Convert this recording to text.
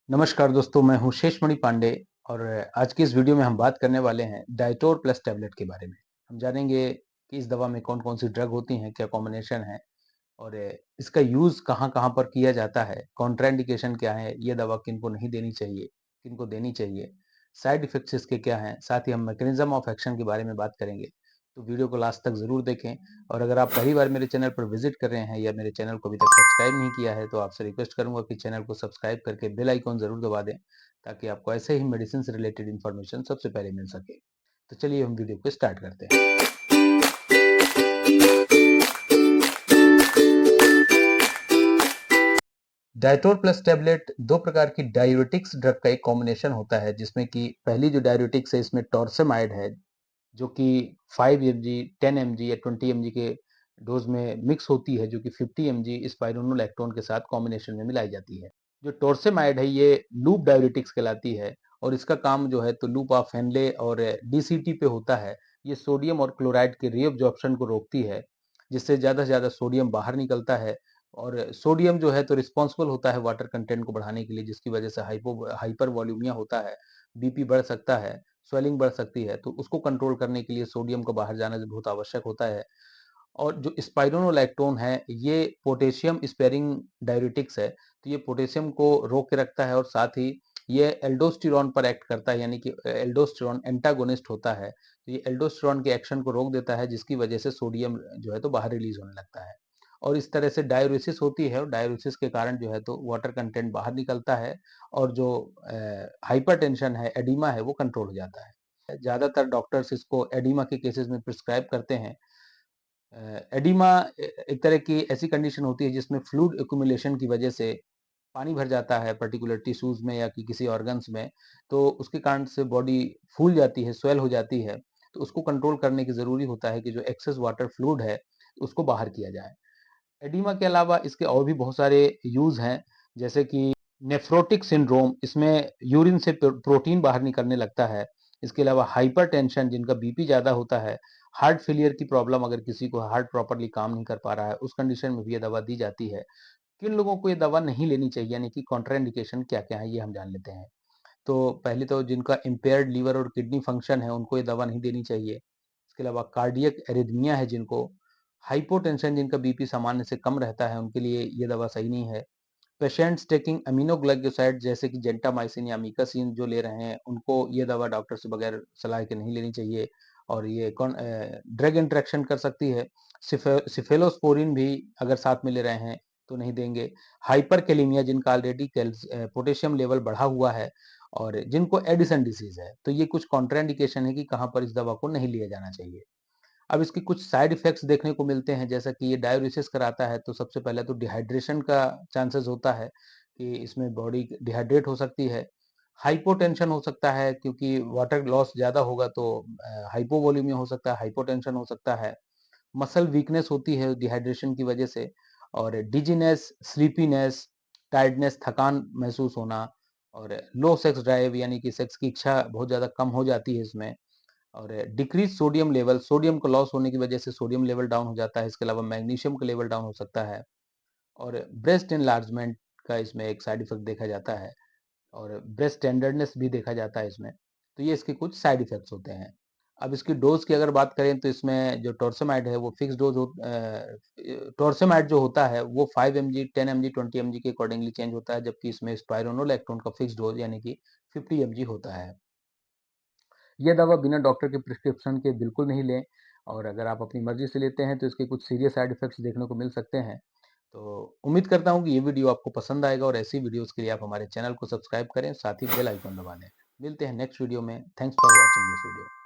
नमस्कार दोस्तों, मैं हूँ शेषमणि पांडे और आज की इस वीडियो में हम बात करने वाले हैं डाइटोर प्लस टैबलेट के बारे में। हम जानेंगे कि इस दवा में कौन-कौन सी ड्रग होती हैं, क्या कॉम्बिनेशन है और इसका यूज़ कहाँ-कहाँ पर किया जाता है, कॉन्ट्राइंडिकेशन क्या है, ये दवा किनको नहीं देनी चाहिए, किनको देनी चाहिए, साइड इफ़ेक्ट्स इसके क्या हैं, साथ ही हम मैकेनिज़्म ऑफ एक्शन के बारे में बात करेंगे। तो वीडियो को लास्ट तक ज़रूर देखें और अगर आप पहली बार मेरे चैनल पर विज़िट कर रहे हैं या मेरे चैनल को अभी तक सब्सक्राइब नहीं किया है, तो आपसे रिक्वेस्ट करूँगा कि चैनल को सब्सक्राइब करके बेल आइकॉन ज़रूर दबा दें, ताकि आपको ऐसे ही मेडिसिन से रिलेटेड इन्फॉर्मेशन सबसे पहले मिल सके। तो चलिए हम वीडियो को स्टार्ट करते हैं। डाइटोर प्लस टैबलेट 2 प्रकार की डायूरेटिक्स ड्रग का एक कॉम्बिनेशन होता है, जिसमें कि पहली जो डायूरेटिक्स है इसमें टॉर्सेमाइड है, जो कि 5 एमजी, 10 एमजी या 20 एमजी के डोज में मिक्स होती है, जो कि 50 एमजी स्पाइरोनोलैक्टोन के साथ कॉम्बिनेशन में मिलाई जाती है। जो टॉर्सेमाइड है ये लूप डायूरेटिक्स कहलाती है और इसका काम जो है तो लूप ऑफ हेनले और डीसीटी पे होता है। ये सोडियम और क्लोराइड के रीअब्जॉर्प्शन को रोकती है, जिससे ज़्यादा से ज़्यादा सोडियम बाहर निकलता है और सोडियम जो है तो रिस्पॉन्सिबल होता है वाटर कंटेंट को बढ़ाने के लिए, जिसकी वजह से हाइपर वॉल्यूमिया होता है, बीपी बढ़ सकता है, स्वेलिंग बढ़ सकती है, तो उसको कंट्रोल करने के लिए सोडियम का बाहर जाना बहुत आवश्यक होता है। और जो स्पाइरोनोलैक्टोन है, ये पोटेशियम स्पेयरिंग डायूरेटिक्स है, तो ये पोटेशियम को रोक के रखता है और साथ ही ये एल्डोस्टेरॉन पर एक्ट करता है, यानी कि एल्डोस्टेरॉन एंटागोनिस्ट होता है, तो ये एल्डोस्टेरॉन के एक्शन को रोक देता है, जिसकी वजह से सोडियम जो है तो बाहर रिलीज होने लगता है और इस तरह से डायूरेसिस होती है और डायूरेसिस के कारण जो है तो वाटर कंटेंट बाहर निकलता है और जो हाइपरटेंशन है, एडिमा है, वो कंट्रोल हो जाता है। ज़्यादातर डॉक्टर्स इसको एडिमा के केसेस में प्रिस्क्राइब करते हैं। एडिमा एक तरह की ऐसी कंडीशन होती है जिसमें फ्लूइड एक्युमुलेशन की वजह से पानी भर जाता है पर्टिकुलर टिश्यूज में या कि किसी ऑर्गन्स में, तो उसके कारण से बॉडी फूल जाती है, स्वेल हो जाती है, तो उसको कंट्रोल करने की ज़रूरी होता है कि जो एक्सेस वाटर फ्लूइड है, उसको बाहर किया जाए। एडिमा के अलावा इसके और भी बहुत सारे यूज़ हैं, जैसे कि नेफ्रोटिक सिंड्रोम, इसमें यूरिन से प्रोटीन बाहर निकलने लगता है। इसके अलावा हाइपरटेंशन, जिनका बीपी ज़्यादा होता है, हार्ट फेलियर की प्रॉब्लम, अगर किसी को हार्ट प्रॉपर्ली काम नहीं कर पा रहा है, उस कंडीशन में भी ये दवा दी जाती है। किन लोगों को ये दवा नहीं लेनी चाहिए, यानी कि कॉन्ट्राइंडिकेशन क्या-क्या है, ये हम जान लेते हैं। तो पहले तो जिनका इम्पेयर्ड लीवर और किडनी फंक्शन है, उनको ये दवा नहीं देनी चाहिए। इसके अलावा कार्डियक एरिथमिया है जिनको, हाइपोटेंशन, जिनका बीपी सामान्य से कम रहता है, उनके लिए ये दवा सही नहीं है। पेशेंट्स टेकिंग अमीनोग्लाइकोसाइड जैसे कि जेंटामाइसिन या अमीकासिन जो ले रहे हैं, उनको ये दवा डॉक्टर से बगैर सलाह के नहीं लेनी चाहिए और ये ड्रग इंटरेक्शन कर सकती है। सिफेलोस्पोरिन भी अगर साथ में ले रहे हैं तो नहीं देंगे। हाइपरकेलेमिया, जिनका ऑलरेडी पोटेशियम लेवल बढ़ा हुआ है और जिनको एडिसन डिसीज है, तो ये कुछ कॉन्ट्राइंडिकेशन है कि कहाँ पर इस दवा को नहीं लिया जाना चाहिए। अब इसके कुछ साइड इफेक्ट्स देखने को मिलते हैं, जैसा कि ये डायूरेसिस कराता है, तो सबसे पहले तो डिहाइड्रेशन का चांसेस होता है कि इसमें बॉडी डिहाइड्रेट हो सकती है। हाइपोटेंशन हो सकता है, क्योंकि वाटर लॉस ज़्यादा होगा तो हाइपोवोल्यूमिया हो सकता है, हाइपोटेंशन हो सकता है। मसल वीकनेस होती है डिहाइड्रेशन की वजह से और डिजीनेस, स्लीपीनेस, टायर्डनेस, थकान महसूस होना और लो सेक्स ड्राइव, यानी कि सेक्स की इच्छा बहुत ज़्यादा कम हो जाती है इसमें और डिक्रीज सोडियम लेवल, सोडियम का लॉस होने की वजह से सोडियम लेवल डाउन हो जाता है। इसके अलावा मैग्नीशियम का लेवल डाउन हो सकता है और ब्रेस्ट एनलार्जमेंट का इसमें एक साइड इफेक्ट देखा जाता है और ब्रेस्ट टेंडरनेस भी देखा जाता है इसमें। तो ये इसके कुछ साइड इफेक्ट्स होते हैं। अब इसकी डोज की अगर बात करें तो इसमें जो टॉर्सेमाइड है वो फिक्स डोज टॉर्सेमाइड जो होता है वो 5 एमजी, 10 एमजी, 20 एमजी के अकॉर्डिंगली चेंज होता है, जबकि इसमें स्पाइरोनोलैक्टोन का फिक्स डोज यानी कि 50 एमजी होता है। ये दवा बिना डॉक्टर के प्रिस्क्रिप्शन के बिल्कुल नहीं लें और अगर आप अपनी मर्जी से लेते हैं तो इसके कुछ सीरियस साइड इफेक्ट्स देखने को मिल सकते हैं। तो उम्मीद करता हूँ कि ये वीडियो आपको पसंद आएगा और ऐसी वीडियोस के लिए आप हमारे चैनल को सब्सक्राइब करें, साथ ही बेल आइकन दबा दें। मिलते हैं नेक्स्ट वीडियो में। Thanks for watching this video.